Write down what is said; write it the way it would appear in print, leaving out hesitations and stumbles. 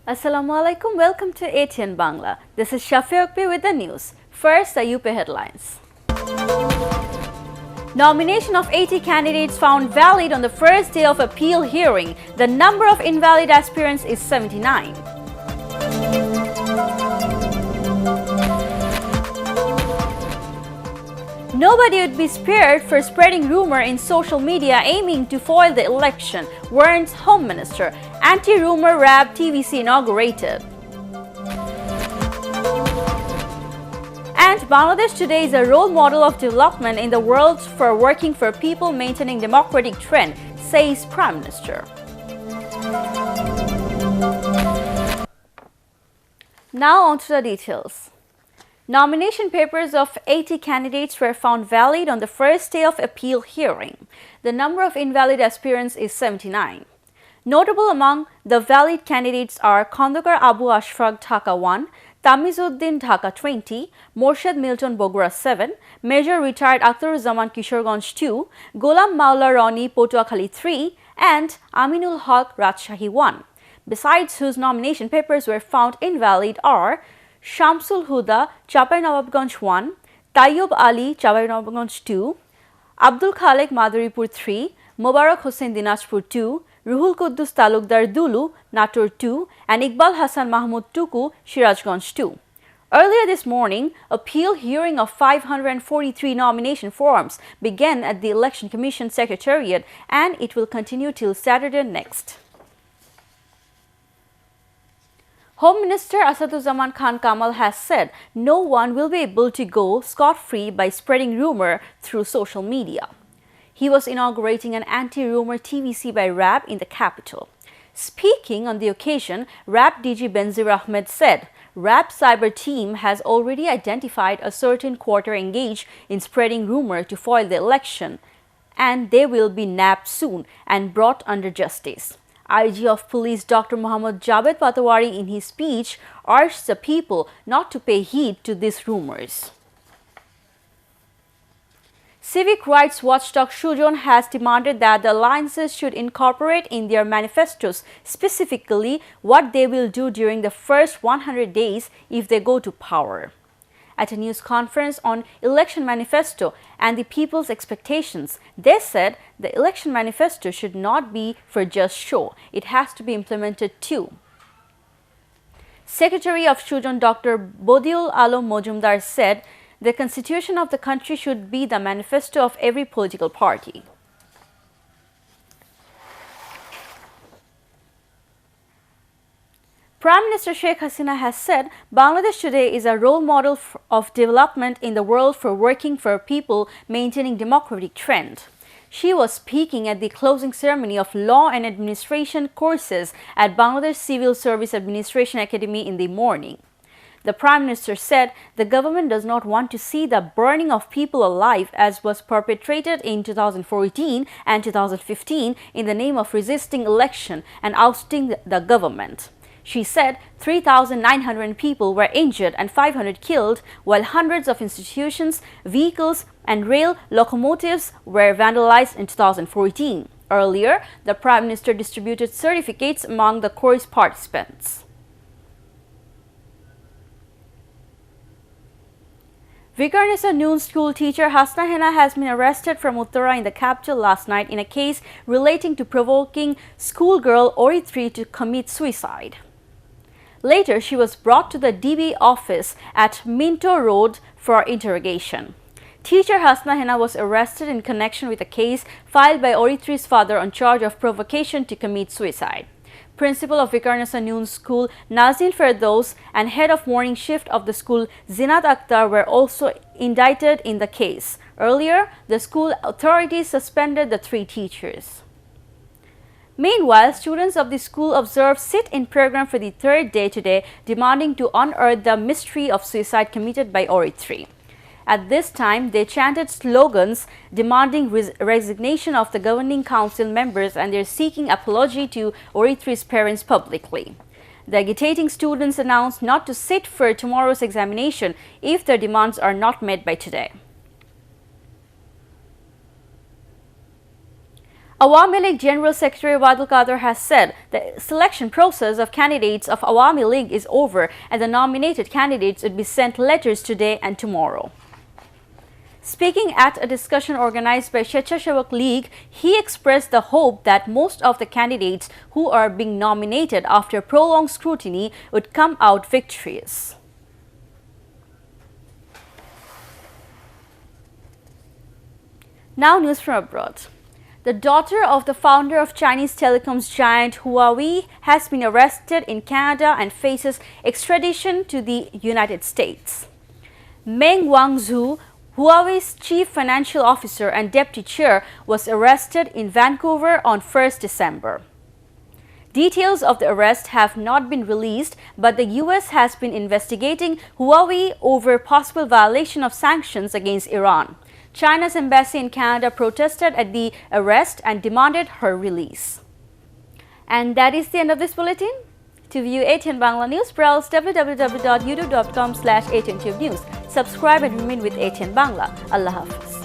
Assalamualaikum. Welcome to ATN Bangla. This is Shafiq with the news. First, the UP headlines. Nomination of 80 candidates found valid on the first day of appeal hearing. The number of invalid aspirants is 79. Nobody would be spared for spreading rumor in social media aiming to foil the election, warns Home Minister. Anti-rumor RAB TVC inaugurated. And Bangladesh today is a role model of development in the world for working for people maintaining democratic trend, says Prime Minister. Now on to the details. Nomination papers of 80 candidates were found valid on the first day of appeal hearing. The number of invalid aspirants is 79. Notable among the valid candidates are Khandakar Abu Ashfaq Dhaka 1, Tamizuddin Dhaka 20, Morshed Milton Bogura 7, Major Retired Akhtaruzzaman Kishoreganj 2, Golam Maula Rani Potuakhali 3, and Aminul Haq Rajshahi 1. Besides whose nomination papers were found invalid are Shamsul Huda Chapainawabganj 1, Tayyub Ali Chapainawabganj 2, Abdul Khalik Maduripur 3, Mubarak Hossain Dinajpur 2, Ruhul Quddus Talukdar Dulu, Natur 2, and Iqbal Hassan Mahmud Tuku, Sirajganj 2. Earlier this morning, appeal hearing of 543 nomination forms began at the Election Commission Secretariat, and it will continue till Saturday next. Home Minister Asaduzzaman Khan Kamal has said no one will be able to go scot-free by spreading rumor through social media. He was inaugurating an anti-rumor TVC by RAB in the capital. Speaking on the occasion, RAB DG Benzir Ahmed said RAB cyber team has already identified a certain quarter engaged in spreading rumor to foil the election, and they will be nabbed soon and brought under justice. IG of Police Dr. Muhammad Javed Patawari in his speech urged the people not to pay heed to these rumors. Civic rights watchdog Sujon has demanded that the alliances should incorporate in their manifestos specifically what they will do during the first 100 days if they go to power. At a news conference on election manifesto and the people's expectations, they said the election manifesto should not be for just show. It has to be implemented too. Secretary of Sujon Dr. Bodiul Alam Mojumdar said the constitution of the country should be the manifesto of every political party. Prime Minister Sheikh Hasina has said Bangladesh today is a role model of development in the world for working for people maintaining democratic trend. She was speaking at the closing ceremony of Law and Administration courses at Bangladesh Civil Service Administration Academy in the morning. The Prime Minister said the government does not want to see the burning of people alive as was perpetrated in 2014 and 2015 in the name of resisting election and ousting the government. She said 3,900 people were injured and 500 killed, while hundreds of institutions, vehicles, and rail locomotives were vandalized in 2014. Earlier, the Prime Minister distributed certificates among the course participants. Vikarnisa Noon school teacher Hasna Hena has been arrested from Uttara in the capital last night in a case relating to provoking schoolgirl Ori 3 to commit suicide. Later, she was brought to the DB office at Minto Road for interrogation. Teacher Hasna Hena was arrested in connection with a case filed by Ori 3's father on charge of provocation to commit suicide. Principal of Vikarnisa Noon School Nazil Ferdows and head of morning shift of the school Zinat Akhtar were also indicted in the case. Earlier, the school authorities suspended the 3 teachers. Meanwhile, students of the school observed sit-in program for the 3rd day today, demanding to unearth the mystery of suicide committed by Ori 3. At this time, they chanted slogans demanding resignation of the governing council members, and they're seeking apology to Ori 3's parents publicly. The agitating students announced not to sit for tomorrow's examination if their demands are not met by today. Awami League General Secretary Wadul Qadir has said the selection process of candidates of Awami League is over and the nominated candidates would be sent letters today and tomorrow. Speaking at a discussion organized by Swechhasevak League, he expressed the hope that most of the candidates who are being nominated after prolonged scrutiny would come out victorious. Now news from abroad. The daughter of the founder of Chinese telecoms giant Huawei has been arrested in Canada and faces extradition to the United States. Meng Wanzhou, Huawei's chief financial officer and deputy chair, was arrested in Vancouver on 1st December. Details of the arrest have not been released, but the US has been investigating Huawei over possible violation of sanctions against Iran. China's embassy in Canada protested at the arrest and demanded her release. And that is the end of this bulletin. To view ATN Bangla News, browse www.youtube.com/ATNTubeNews. Subscribe and remain with ATN Bangla. Allah Hafiz.